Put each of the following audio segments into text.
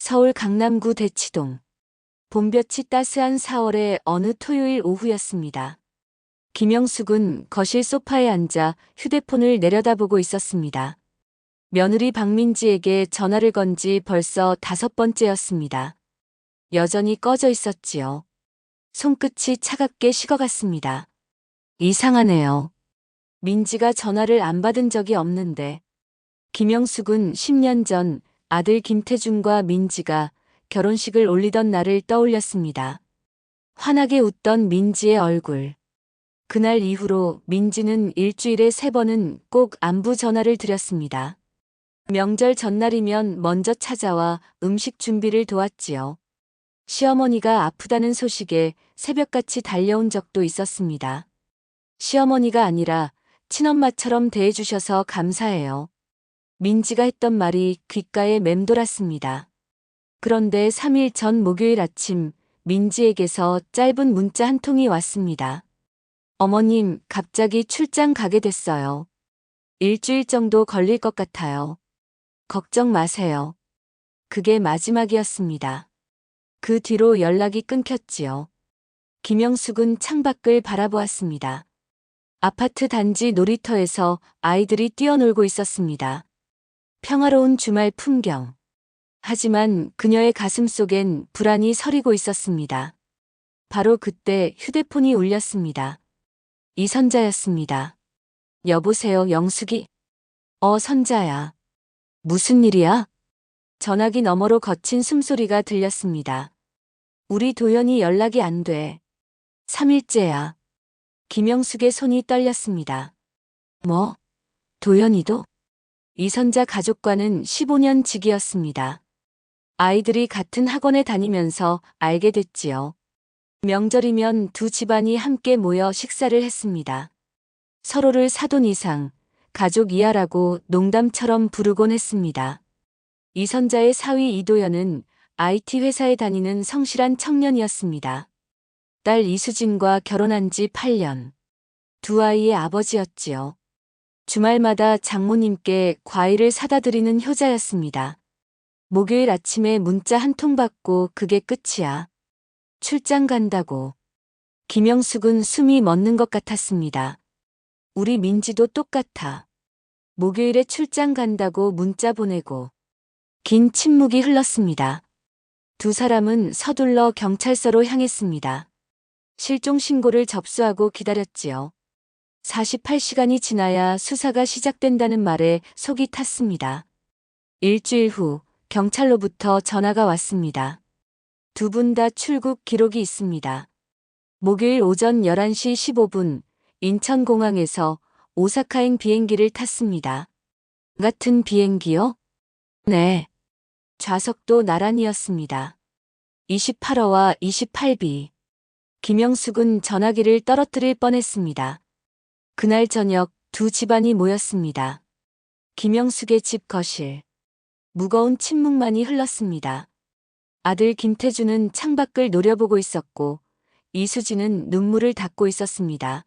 서울 강남구 대치동. 봄볕이 따스한 4월의 어느 토요일 오후였습니다. 김영숙은 거실 소파에 앉아 휴대폰을 내려다보고 있었습니다. 며느리 박민지에게 전화를 건 지 벌써 5번째였습니다. 여전히 꺼져 있었지요. 손끝이 차갑게 식어갔습니다. 이상하네요. 민지가 전화를 안 받은 적이 없는데. 김영숙은 10년 전 아들 김태준과 민지가 결혼식을 올리던 날을 떠올렸습니다. 환하게 웃던 민지의 얼굴. 그날 이후로 민지는 일주일에 3번은 꼭 안부 전화를 드렸습니다. 명절 전날이면 먼저 찾아와 음식 준비를 도왔지요. 시어머니가 아프다는 소식에 새벽같이 달려온 적도 있었습니다. 시어머니가 아니라 친엄마처럼 대해주셔서 감사해요. 민지가 했던 말이 귓가에 맴돌았습니다. 그런데 3일 전 목요일 아침 민지에게서 짧은 문자 한 통이 왔습니다. 어머님, 갑자기 출장 가게 됐어요. 일주일 정도 걸릴 것 같아요. 걱정 마세요. 그게 마지막이었습니다. 그 뒤로 연락이 끊겼지요. 김영숙은 창밖을 바라보았습니다. 아파트 단지 놀이터에서 아이들이 뛰어놀고 있었습니다. 평화로운 주말 풍경. 하지만 그녀의 가슴 속엔 불안이 서리고 있었습니다. 바로 그때 휴대폰이 울렸습니다. 이선자였습니다. 여보세요, 영숙이? 선자야. 무슨 일이야? 전화기 너머로 거친 숨소리가 들렸습니다. 우리 도연이 연락이 안 돼. 3일째야. 김영숙의 손이 떨렸습니다. 뭐? 도연이도? 이선자 가족과는 15년 지기였습니다. 아이들이 같은 학원에 다니면서 알게 됐지요. 명절이면 두 집안이 함께 모여 식사를 했습니다. 서로를 사돈 이상, 가족 이하라고 농담처럼 부르곤 했습니다. 이선자의 사위 이도연은 IT 회사에 다니는 성실한 청년이었습니다. 딸 이수진과 결혼한 지 8년. 두 아이의 아버지였지요. 주말마다 장모님께 과일을 사다 드리는 효자였습니다. 목요일 아침에 문자 한 통 받고 그게 끝이야. 출장 간다고. 김영숙은 숨이 멎는 것 같았습니다. 우리 민지도 똑같아. 목요일에 출장 간다고 문자 보내고. 긴 침묵이 흘렀습니다. 두 사람은 서둘러 경찰서로 향했습니다. 실종 신고를 접수하고 기다렸지요. 48시간이 지나야 수사가 시작된다는 말에 속이 탔습니다. 일주일 후 경찰로부터 전화가 왔습니다. 두 분 다 출국 기록이 있습니다. 목요일 오전 11시 15분 인천공항에서 오사카행 비행기를 탔습니다. 같은 비행기요? 네. 좌석도 나란히였습니다. 28호와 28비. 김영숙은 전화기를 떨어뜨릴 뻔했습니다. 그날 저녁 두 집안이 모였습니다. 김영숙의 집 거실. 무거운 침묵만이 흘렀습니다. 아들 김태준은 창밖을 노려보고 있었고 이수진은 눈물을 닦고 있었습니다.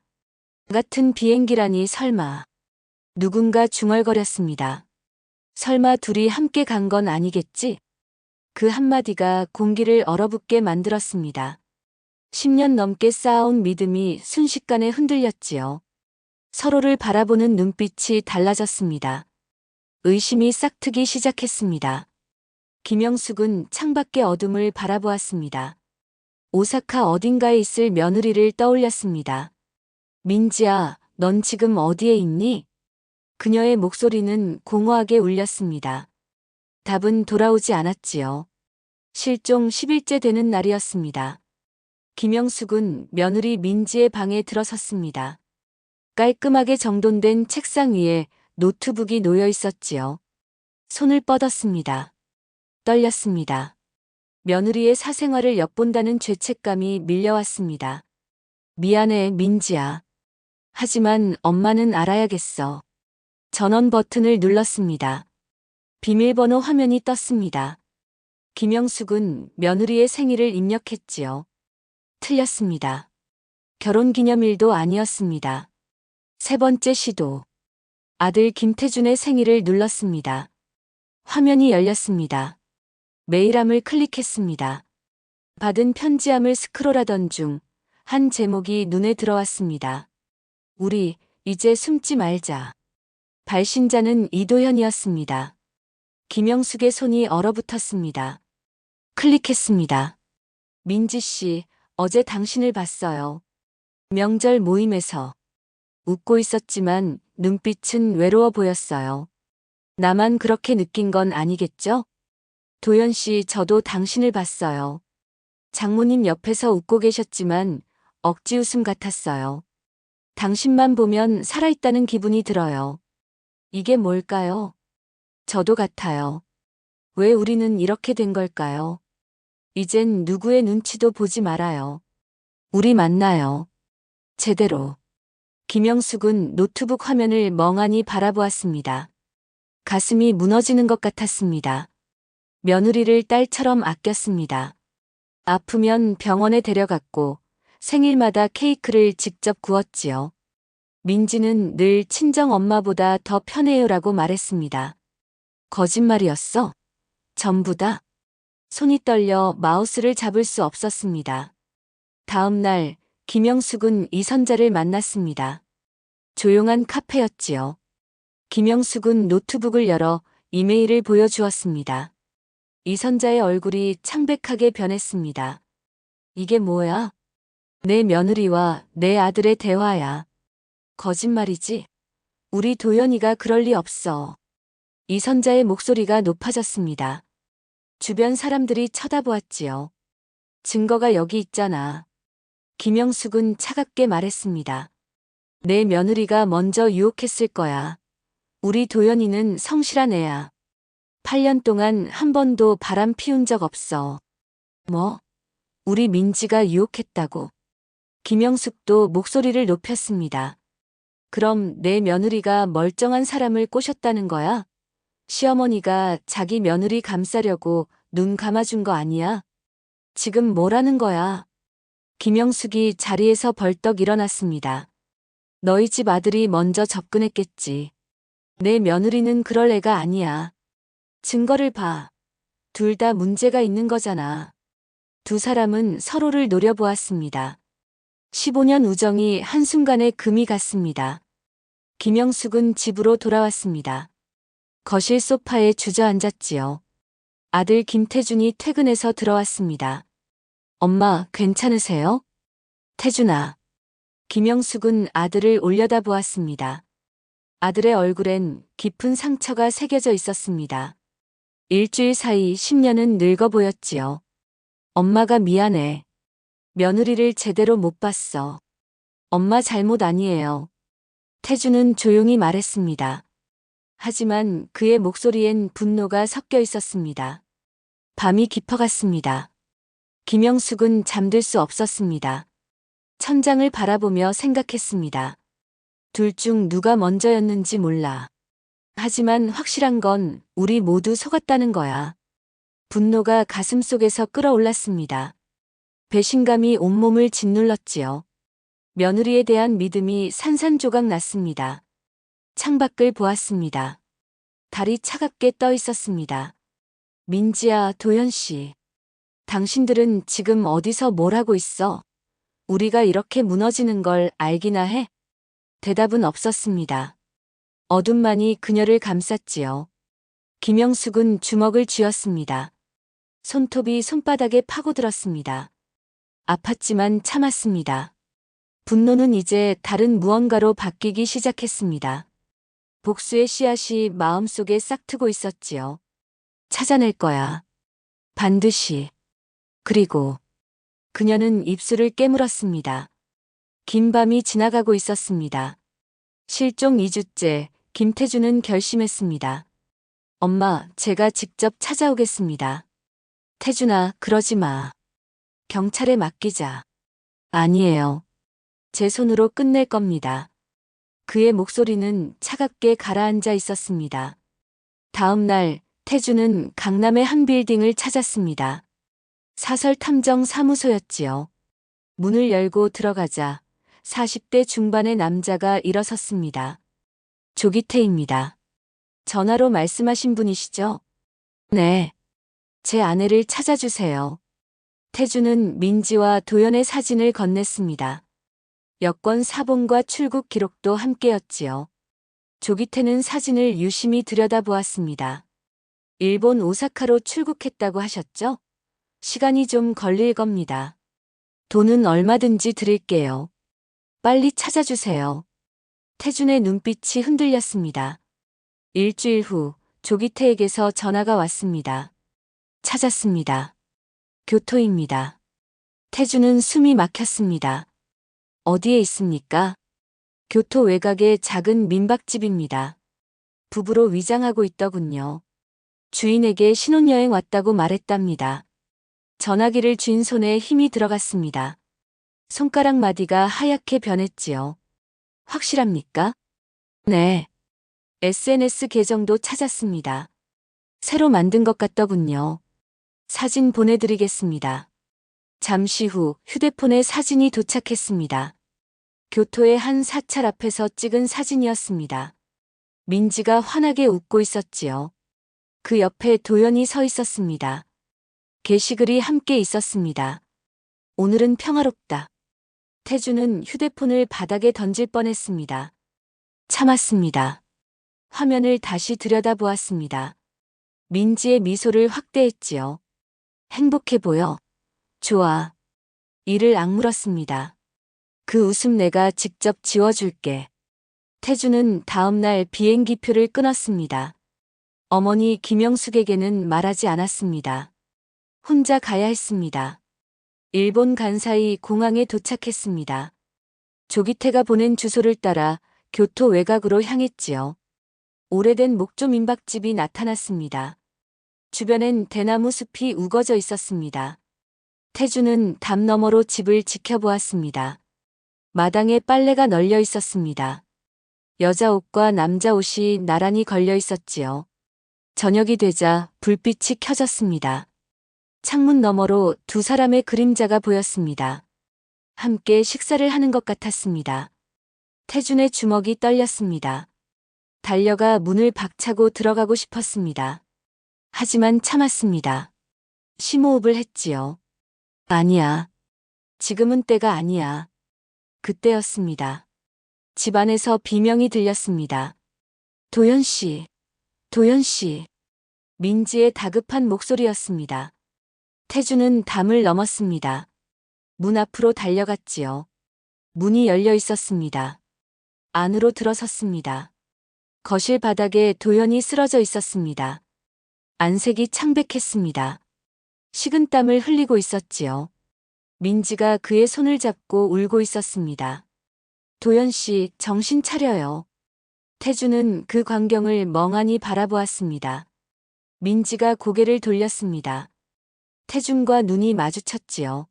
같은 비행기라니 설마. 누군가 중얼거렸습니다. 설마 둘이 함께 간 건 아니겠지? 그 한마디가 공기를 얼어붙게 만들었습니다. 10년 넘게 쌓아온 믿음이 순식간에 흔들렸지요. 서로를 바라보는 눈빛이 달라졌습니다. 의심이 싹트기 시작했습니다. 김영숙은 창밖의 어둠을 바라보았습니다. 오사카 어딘가에 있을 며느리를 떠올렸습니다. 민지야, 넌 지금 어디에 있니? 그녀의 목소리는 공허하게 울렸습니다. 답은 돌아오지 않았지요. 실종 10일째 되는 날이었습니다. 김영숙은 며느리 민지의 방에 들어섰습니다. 깔끔하게 정돈된 책상 위에 노트북이 놓여 있었지요. 손을 뻗었습니다. 떨렸습니다. 며느리의 사생활을 엿본다는 죄책감이 밀려왔습니다. 미안해, 민지야. 하지만 엄마는 알아야겠어. 전원 버튼을 눌렀습니다. 비밀번호 화면이 떴습니다. 김영숙은 며느리의 생일을 입력했지요. 틀렸습니다. 결혼기념일도 아니었습니다. 3번째 시도. 아들 김태준의 생일을 눌렀습니다. 화면이 열렸습니다. 메일함을 클릭했습니다. 받은 편지함을 스크롤하던 중 한 제목이 눈에 들어왔습니다. 우리 이제 숨지 말자. 발신자는 이도현이었습니다. 김영숙의 손이 얼어붙었습니다. 클릭했습니다. 민지 씨, 어제 당신을 봤어요. 명절 모임에서. 웃고 있었지만 눈빛은 외로워 보였어요. 나만 그렇게 느낀 건 아니겠죠? 도연 씨, 저도 당신을 봤어요. 장모님 옆에서 웃고 계셨지만 억지 웃음 같았어요. 당신만 보면 살아있다는 기분이 들어요. 이게 뭘까요? 저도 같아요. 왜 우리는 이렇게 된 걸까요? 이젠 누구의 눈치도 보지 말아요. 우리 만나요. 제대로. 김영숙은 노트북 화면을 멍하니 바라보았습니다. 가슴이 무너지는 것 같았습니다. 며느리를 딸처럼 아꼈습니다. 아프면 병원에 데려갔고 생일마다 케이크를 직접 구웠지요. 민지는 늘 친정 엄마보다 더 편해요라고 말했습니다. 거짓말이었어? 전부 다. 손이 떨려 마우스를 잡을 수 없었습니다. 다음 날 김영숙은 이선자를 만났습니다. 조용한 카페였지요. 김영숙은 노트북을 열어 이메일을 보여주었습니다. 이선자의 얼굴이 창백하게 변했습니다. 이게 뭐야? 내 며느리와 내 아들의 대화야. 거짓말이지? 우리 도연이가 그럴 리 없어. 이선자의 목소리가 높아졌습니다. 주변 사람들이 쳐다보았지요. 증거가 여기 있잖아. 김영숙은 차갑게 말했습니다. 내 며느리가 먼저 유혹했을 거야. 우리 도연이는 성실한 애야. 8년 동안 한 번도 바람 피운 적 없어. 뭐? 우리 민지가 유혹했다고. 김영숙도 목소리를 높였습니다. 그럼 내 며느리가 멀쩡한 사람을 꼬셨다는 거야? 시어머니가 자기 며느리 감싸려고 눈 감아준 거 아니야? 지금 뭐라는 거야? 김영숙이 자리에서 벌떡 일어났습니다. 너희 집 아들이 먼저 접근했겠지. 내 며느리는 그럴 애가 아니야. 증거를 봐. 둘 다 문제가 있는 거잖아. 두 사람은 서로를 노려보았습니다. 15년 우정이 한순간에 금이 갔습니다. 김영숙은 집으로 돌아왔습니다. 거실 소파에 주저앉았지요. 아들 김태준이 퇴근해서 들어왔습니다. 엄마, 괜찮으세요? 태준아. 김영숙은 아들을 올려다보았습니다. 아들의 얼굴엔 깊은 상처가 새겨져 있었습니다. 일주일 사이 10년은 늙어 보였지요. 엄마가 미안해. 며느리를 제대로 못 봤어. 엄마 잘못 아니에요. 태준은 조용히 말했습니다. 하지만 그의 목소리엔 분노가 섞여 있었습니다. 밤이 깊어갔습니다. 김영숙은 잠들 수 없었습니다. 천장을 바라보며 생각했습니다. 둘 중 누가 먼저였는지 몰라. 하지만 확실한 건 우리 모두 속았다는 거야. 분노가 가슴속에서 끓어올랐습니다. 배신감이 온몸을 짓눌렀지요. 며느리에 대한 믿음이 산산조각 났습니다. 창밖을 보았습니다. 달이 차갑게 떠 있었습니다. 민지야, 도연씨. 당신들은 지금 어디서 뭘 하고 있어? 우리가 이렇게 무너지는 걸 알기나 해? 대답은 없었습니다. 어둠만이 그녀를 감쌌지요. 김영숙은 주먹을 쥐었습니다. 손톱이 손바닥에 파고들었습니다. 아팠지만 참았습니다. 분노는 이제 다른 무언가로 바뀌기 시작했습니다. 복수의 씨앗이 마음속에 싹트고 있었지요. 찾아낼 거야. 반드시. 그리고 그녀는 입술을 깨물었습니다. 긴 밤이 지나가고 있었습니다. 실종 2주째 김태준은 결심했습니다. 엄마, 제가 직접 찾아오겠습니다. 태준아, 그러지 마. 경찰에 맡기자. 아니에요. 제 손으로 끝낼 겁니다. 그의 목소리는 차갑게 가라앉아 있었습니다. 다음 날 태준은 강남의 한 빌딩을 찾았습니다. 사설탐정 사무소였지요. 문을 열고 들어가자 40대 중반의 남자가 일어섰습니다. 조기태입니다. 전화로 말씀하신 분이시죠? 네. 제 아내를 찾아주세요. 태주는 민지와 도연의 사진을 건넸습니다. 여권 사본과 출국 기록도 함께였지요. 조기태는 사진을 유심히 들여다보았습니다. 일본 오사카로 출국했다고 하셨죠? 시간이 좀 걸릴 겁니다. 돈은 얼마든지 드릴게요. 빨리 찾아주세요. 태준의 눈빛이 흔들렸습니다. 일주일 후 조기태에게서 전화가 왔습니다. 찾았습니다. 교토입니다. 태준은 숨이 막혔습니다. 어디에 있습니까? 교토 외곽의 작은 민박집입니다. 부부로 위장하고 있더군요. 주인에게 신혼여행 왔다고 말했답니다. 전화기를 쥔 손에 힘이 들어갔습니다. 손가락 마디가 하얗게 변했지요. 확실합니까? 네. SNS 계정도 찾았습니다. 새로 만든 것 같더군요. 사진 보내드리겠습니다. 잠시 후 휴대폰에 사진이 도착했습니다. 교토의 한 사찰 앞에서 찍은 사진이었습니다. 민지가 환하게 웃고 있었지요. 그 옆에 도연이 서 있었습니다. 게시글이 함께 있었습니다. 오늘은 평화롭다. 태주는 휴대폰을 바닥에 던질 뻔했습니다. 참았습니다. 화면을 다시 들여다보았습니다. 민지의 미소를 확대했지요. 행복해 보여. 좋아. 이를 악물었습니다. 그 웃음 내가 직접 지워줄게. 태주는 다음날 비행기표를 끊었습니다. 어머니 김영숙에게는 말하지 않았습니다. 혼자 가야 했습니다. 일본 간사이 공항에 도착했습니다. 조기태가 보낸 주소를 따라 교토 외곽으로 향했지요. 오래된 목조 민박집이 나타났습니다. 주변엔 대나무 숲이 우거져 있었습니다. 태주는 담 너머로 집을 지켜보았습니다. 마당에 빨래가 널려 있었습니다. 여자 옷과 남자 옷이 나란히 걸려 있었지요. 저녁이 되자 불빛이 켜졌습니다. 창문 너머로 두 사람의 그림자가 보였습니다. 함께 식사를 하는 것 같았습니다. 태준의 주먹이 떨렸습니다. 달려가 문을 박차고 들어가고 싶었습니다. 하지만 참았습니다. 심호흡을 했지요. 아니야. 지금은 때가 아니야. 그때였습니다. 집 안에서 비명이 들렸습니다. 도연 씨, 도연 씨. 민지의 다급한 목소리였습니다. 태주는 담을 넘었습니다. 문 앞으로 달려갔지요. 문이 열려 있었습니다. 안으로 들어섰습니다. 거실 바닥에 도연이 쓰러져 있었습니다. 안색이 창백했습니다. 식은땀을 흘리고 있었지요. 민지가 그의 손을 잡고 울고 있었습니다. 도연 씨, 정신 차려요. 태주는 그 광경을 멍하니 바라보았습니다. 민지가 고개를 돌렸습니다. 태준과 눈이 마주쳤지요.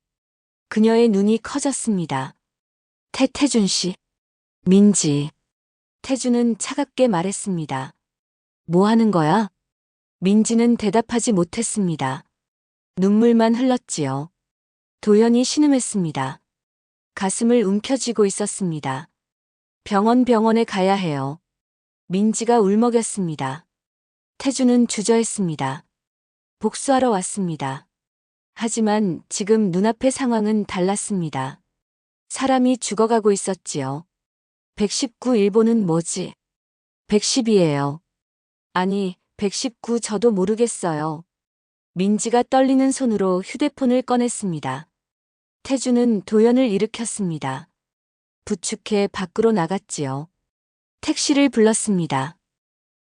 그녀의 눈이 커졌습니다. 태준 씨. 민지. 태준은 차갑게 말했습니다. 뭐 하는 거야? 민지는 대답하지 못했습니다. 눈물만 흘렀지요. 도연이 신음했습니다. 가슴을 움켜쥐고 있었습니다. 병원에 가야 해요. 민지가 울먹였습니다. 태주는 주저했습니다. 복수하러 왔습니다. 하지만 지금 눈앞의 상황은 달랐습니다. 사람이 죽어가고 있었지요. 119 일본은 뭐지? 110이에요. 아니, 119 저도 모르겠어요. 민지가 떨리는 손으로 휴대폰을 꺼냈습니다. 태주는 도연을 일으켰습니다. 부축해 밖으로 나갔지요. 택시를 불렀습니다.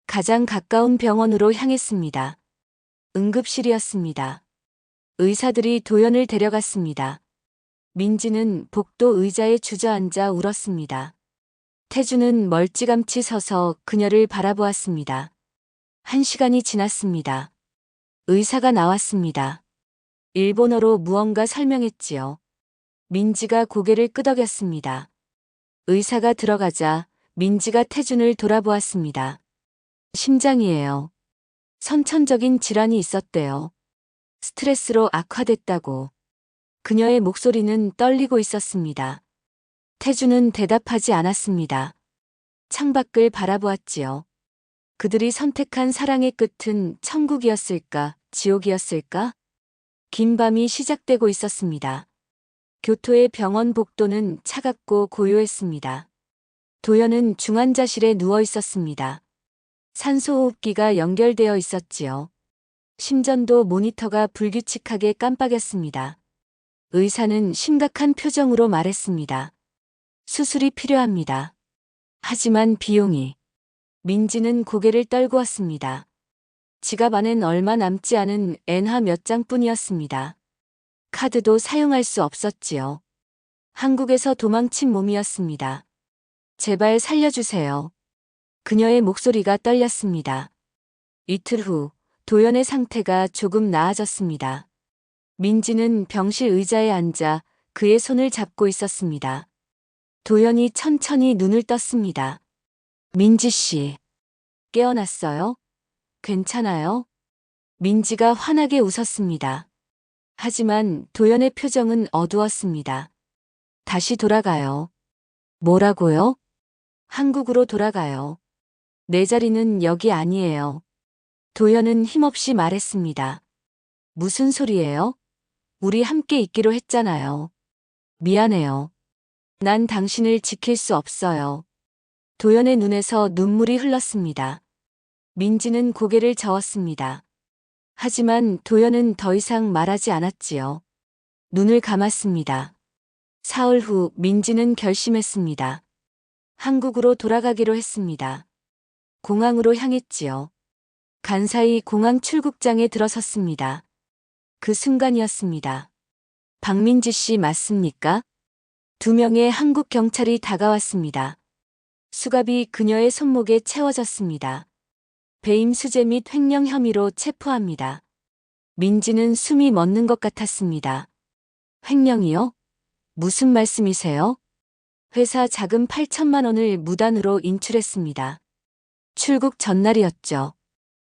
가장 가까운 병원으로 향했습니다. 응급실이었습니다. 의사들이 도연을 데려갔습니다. 민지는 복도 의자에 주저앉아 울었습니다. 태주는 멀찌감치 서서 그녀를 바라보았습니다. 1시간이 지났습니다. 의사가 나왔습니다. 일본어로 무언가 설명했지요. 민지가 고개를 끄덕였습니다. 의사가 들어가자 민지가 태준을 돌아보았습니다. 심장이에요. 선천적인 질환이 있었대요. 스트레스로 악화됐다고. 그녀의 목소리는 떨리고 있었습니다. 태준은 대답하지 않았습니다. 창밖을 바라보았지요. 그들이 선택한 사랑의 끝은 천국이었을까, 지옥이었을까? 긴 밤이 시작되고 있었습니다. 교토의 병원 복도는 차갑고 고요했습니다. 도연은 중환자실에 누워 있었습니다. 산소호흡기가 연결되어 있었지요. 심전도 모니터가 불규칙하게 깜빡였습니다. 의사는 심각한 표정으로 말했습니다. 수술이 필요합니다. 하지만 비용이. 민지는 고개를 떨구었습니다. 지갑 안엔 얼마 남지 않은 엔화 몇 장뿐이었습니다. 카드도 사용할 수 없었지요. 한국에서 도망친 몸이었습니다. 제발 살려주세요. 그녀의 목소리가 떨렸습니다. 이틀 후 도연의 상태가 조금 나아졌습니다. 민지는 병실 의자에 앉아 그의 손을 잡고 있었습니다. 도연이 천천히 눈을 떴습니다. 민지 씨, 깨어났어요? 괜찮아요? 민지가 환하게 웃었습니다. 하지만 도연의 표정은 어두웠습니다. 다시 돌아가요. 뭐라고요? 한국으로 돌아가요. 내 자리는 여기 아니에요. 도연은 힘없이 말했습니다. 무슨 소리예요? 우리 함께 있기로 했잖아요. 미안해요. 난 당신을 지킬 수 없어요. 도연의 눈에서 눈물이 흘렀습니다. 민지는 고개를 저었습니다. 하지만 도연은 더 이상 말하지 않았지요. 눈을 감았습니다. 사흘 후 민지는 결심했습니다. 한국으로 돌아가기로 했습니다. 공항으로 향했지요. 간사이 공항 출국장에 들어섰습니다. 그 순간이었습니다. 박민지 씨 맞습니까? 2명의 한국 경찰이 다가왔습니다. 수갑이 그녀의 손목에 채워졌습니다. 배임 수재 및 횡령 혐의로 체포합니다. 민지는 숨이 멎는 것 같았습니다. 횡령이요? 무슨 말씀이세요? 회사 자금 8천만 원을 무단으로 인출했습니다. 출국 전날이었죠.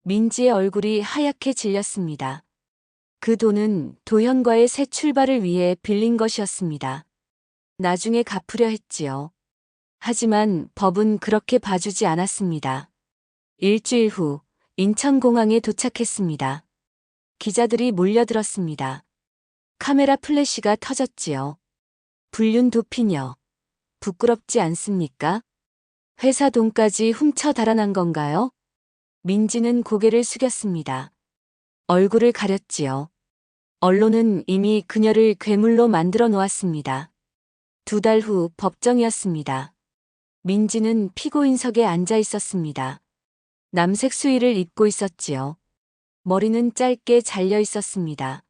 민지의 얼굴이 하얗게 질렸습니다. 그 돈은 도현과의 새 출발을 위해 빌린 것이었습니다. 나중에 갚으려 했지요. 하지만 법은 그렇게 봐주지 않았습니다. 일주일 후 인천공항에 도착했습니다. 기자들이 몰려들었습니다. 카메라 플래시가 터졌지요. 불륜 도피녀. 부끄럽지 않습니까? 회사 돈까지 훔쳐 달아난 건가요? 민지는 고개를 숙였습니다. 얼굴을 가렸지요. 언론은 이미 그녀를 괴물로 만들어 놓았습니다. 2달 후 법정이었습니다. 민지는 피고인석에 앉아 있었습니다. 남색 수의를 입고 있었지요. 머리는 짧게 잘려 있었습니다.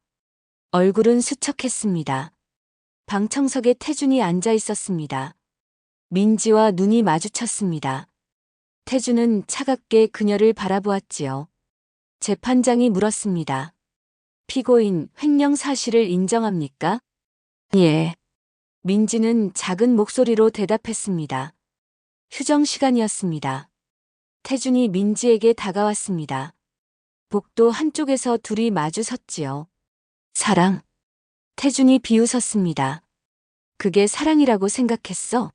얼굴은 수척했습니다. 방청석에 태준이 앉아 있었습니다. 민지와 눈이 마주쳤습니다. 태준은 차갑게 그녀를 바라보았지요. 재판장이 물었습니다. 피고인 횡령 사실을 인정합니까? 예. 민지는 작은 목소리로 대답했습니다. 휴정 시간이었습니다. 태준이 민지에게 다가왔습니다. 복도 한쪽에서 둘이 마주 섰지요. 사랑. 태준이 비웃었습니다. 그게 사랑이라고 생각했어?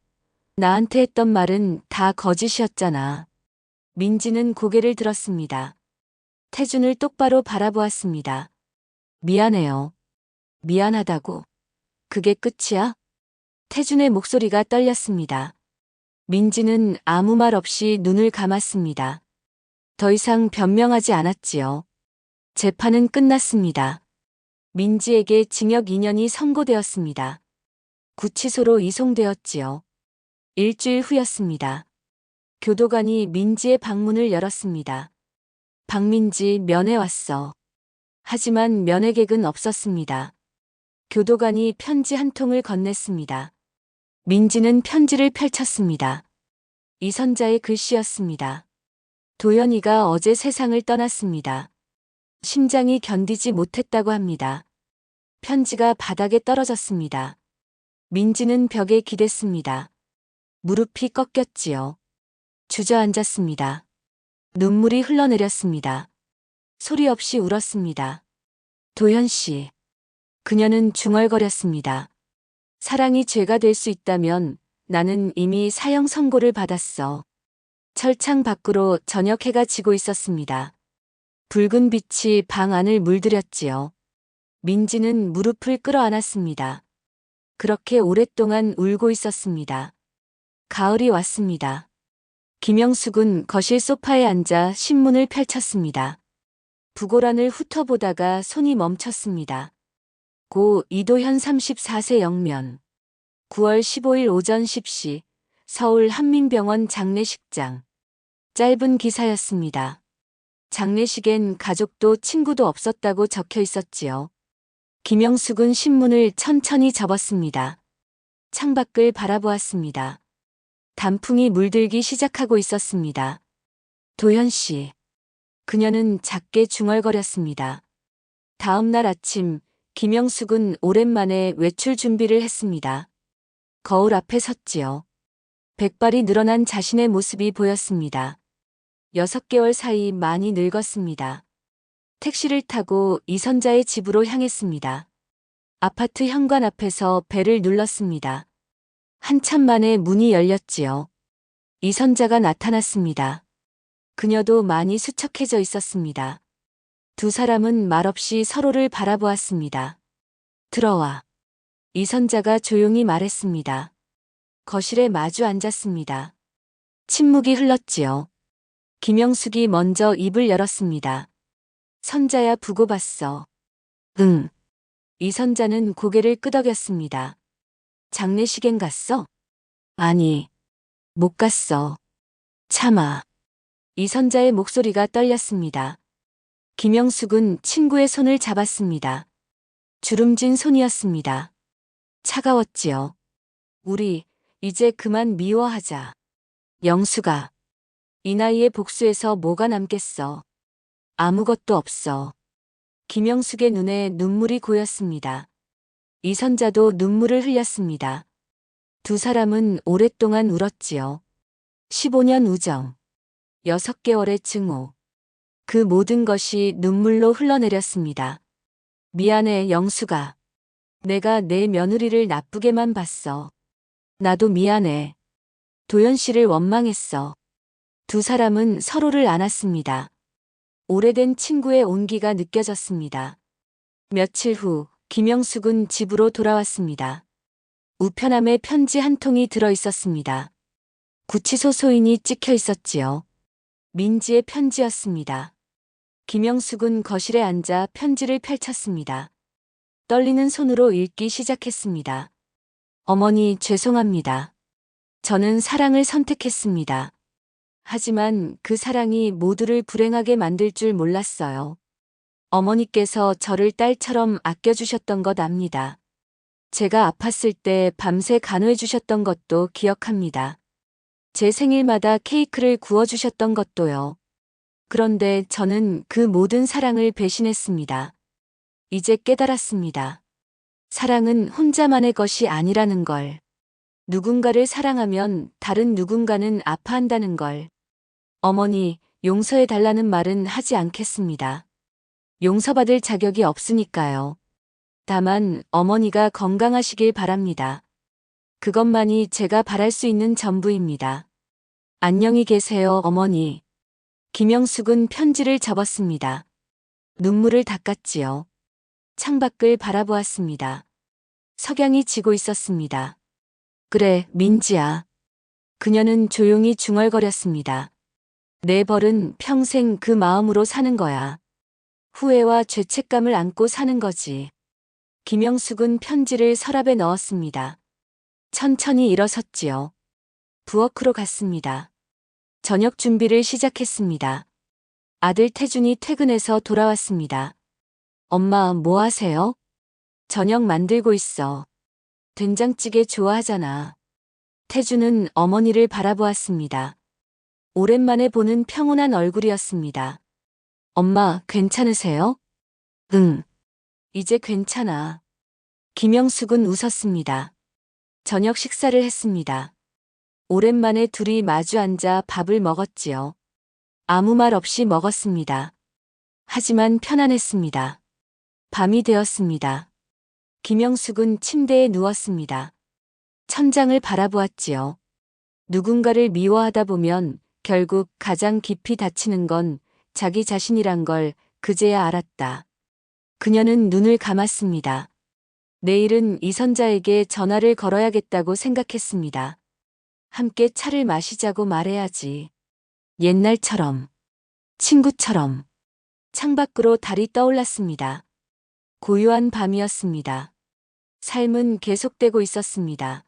나한테 했던 말은 다 거짓이었잖아. 민지는 고개를 들었습니다. 태준을 똑바로 바라보았습니다. 미안해요. 미안하다고. 그게 끝이야? 태준의 목소리가 떨렸습니다. 민지는 아무 말 없이 눈을 감았습니다. 더 이상 변명하지 않았지요. 재판은 끝났습니다. 민지에게 징역 2년이 선고되었습니다. 구치소로 이송되었지요. 일주일 후였습니다. 교도관이 민지의 방문을 열었습니다. 박민지 면회 왔어. 하지만 면회객은 없었습니다. 교도관이 편지 한 통을 건넸습니다. 민지는 편지를 펼쳤습니다. 이선자의 글씨였습니다. 도연이가 어제 세상을 떠났습니다. 심장이 견디지 못했다고 합니다. 편지가 바닥에 떨어졌습니다. 민지는 벽에 기댔습니다. 무릎이 꺾였지요. 주저앉았습니다. 눈물이 흘러내렸습니다. 소리 없이 울었습니다. 도연 씨. 그녀는 중얼거렸습니다. 사랑이 죄가 될 수 있다면 나는 이미 사형 선고를 받았어. 철창 밖으로 저녁 해가 지고 있었습니다. 붉은 빛이 방 안을 물들였지요. 민지는 무릎을 끌어안았습니다. 그렇게 오랫동안 울고 있었습니다. 가을이 왔습니다. 김영숙은 거실 소파에 앉아 신문을 펼쳤습니다. 부고란을 훑어보다가 손이 멈췄습니다. 고 이도현 34세 영면. 9월 15일 오전 10시 서울 한민병원 장례식장. 짧은 기사였습니다. 장례식엔 가족도 친구도 없었다고 적혀 있었지요. 김영숙은 신문을 천천히 접었습니다. 창밖을 바라보았습니다. 단풍이 물들기 시작하고 있었습니다. 도현 씨. 그녀는 작게 중얼거렸습니다. 다음 날 아침, 김영숙은 오랜만에 외출 준비를 했습니다. 거울 앞에 섰지요. 백발이 늘어난 자신의 모습이 보였습니다. 6개월 사이 많이 늙었습니다. 택시를 타고 이선자의 집으로 향했습니다. 아파트 현관 앞에서 벨을 눌렀습니다. 한참 만에 문이 열렸지요. 이선자가 나타났습니다. 그녀도 많이 수척해져 있었습니다. 두 사람은 말없이 서로를 바라보았습니다. 들어와. 이선자가 조용히 말했습니다. 거실에 마주 앉았습니다. 침묵이 흘렀지요. 김영숙이 먼저 입을 열었습니다. 선자야 부고 봤어. 응. 이선자는 고개를 끄덕였습니다. 장례식엔 갔어? 아니, 못 갔어. 참아. 이선자의 목소리가 떨렸습니다. 김영숙은 친구의 손을 잡았습니다. 주름진 손이었습니다. 차가웠지요. 우리 이제 그만 미워하자. 영숙아. 이 나이에 복수해서 뭐가 남겠어. 아무것도 없어. 김영숙의 눈에 눈물이 고였습니다. 이선자도 눈물을 흘렸습니다. 두 사람은 오랫동안 울었지요. 15년 우정. 6개월의 증오. 그 모든 것이 눈물로 흘러내렸습니다. 미안해, 영숙아. 내가 내 며느리를 나쁘게만 봤어. 나도 미안해. 도연 씨를 원망했어. 두 사람은 서로를 안았습니다. 오래된 친구의 온기가 느껴졌습니다. 며칠 후 김영숙은 집으로 돌아왔습니다. 우편함에 편지 한 통이 들어 있었습니다. 구치소 소인이 찍혀 있었지요. 민지의 편지였습니다. 김영숙은 거실에 앉아 편지를 펼쳤습니다. 떨리는 손으로 읽기 시작했습니다. 어머니, 죄송합니다. 저는 사랑을 선택했습니다. 하지만 그 사랑이 모두를 불행하게 만들 줄 몰랐어요. 어머니께서 저를 딸처럼 아껴주셨던 것 압니다. 제가 아팠을 때 밤새 간호해 주셨던 것도 기억합니다. 제 생일마다 케이크를 구워주셨던 것도요. 그런데 저는 그 모든 사랑을 배신했습니다. 이제 깨달았습니다. 사랑은 혼자만의 것이 아니라는 걸. 누군가를 사랑하면 다른 누군가는 아파한다는 걸. 어머니, 용서해달라는 말은 하지 않겠습니다. 용서받을 자격이 없으니까요. 다만 어머니가 건강하시길 바랍니다. 그것만이 제가 바랄 수 있는 전부입니다. 안녕히 계세요, 어머니. 김영숙은 편지를 접었습니다. 눈물을 닦았지요. 창밖을 바라보았습니다. 석양이 지고 있었습니다. 그래, 민지야. 그녀는 조용히 중얼거렸습니다. 내 벌은 평생 그 마음으로 사는 거야. 후회와 죄책감을 안고 사는 거지. 김영숙은 편지를 서랍에 넣었습니다. 천천히 일어섰지요. 부엌으로 갔습니다. 저녁 준비를 시작했습니다. 아들 태준이 퇴근해서 돌아왔습니다. 엄마, 뭐 하세요? 저녁 만들고 있어. 된장찌개 좋아하잖아. 태준은 어머니를 바라보았습니다. 오랜만에 보는 평온한 얼굴이었습니다. 엄마, 괜찮으세요? 응. 이제 괜찮아. 김영숙은 웃었습니다. 저녁 식사를 했습니다. 오랜만에 둘이 마주 앉아 밥을 먹었지요. 아무 말 없이 먹었습니다. 하지만 편안했습니다. 밤이 되었습니다. 김영숙은 침대에 누웠습니다. 천장을 바라보았지요. 누군가를 미워하다 보면 결국 가장 깊이 다치는 건 자기 자신이란 걸 그제야 알았다. 그녀는 눈을 감았습니다. 내일은 이선자에게 전화를 걸어야겠다고 생각했습니다. 함께 차를 마시자고 말해야지. 옛날처럼, 친구처럼. 창밖으로 달이 떠올랐습니다. 고요한 밤이었습니다. 삶은 계속되고 있었습니다.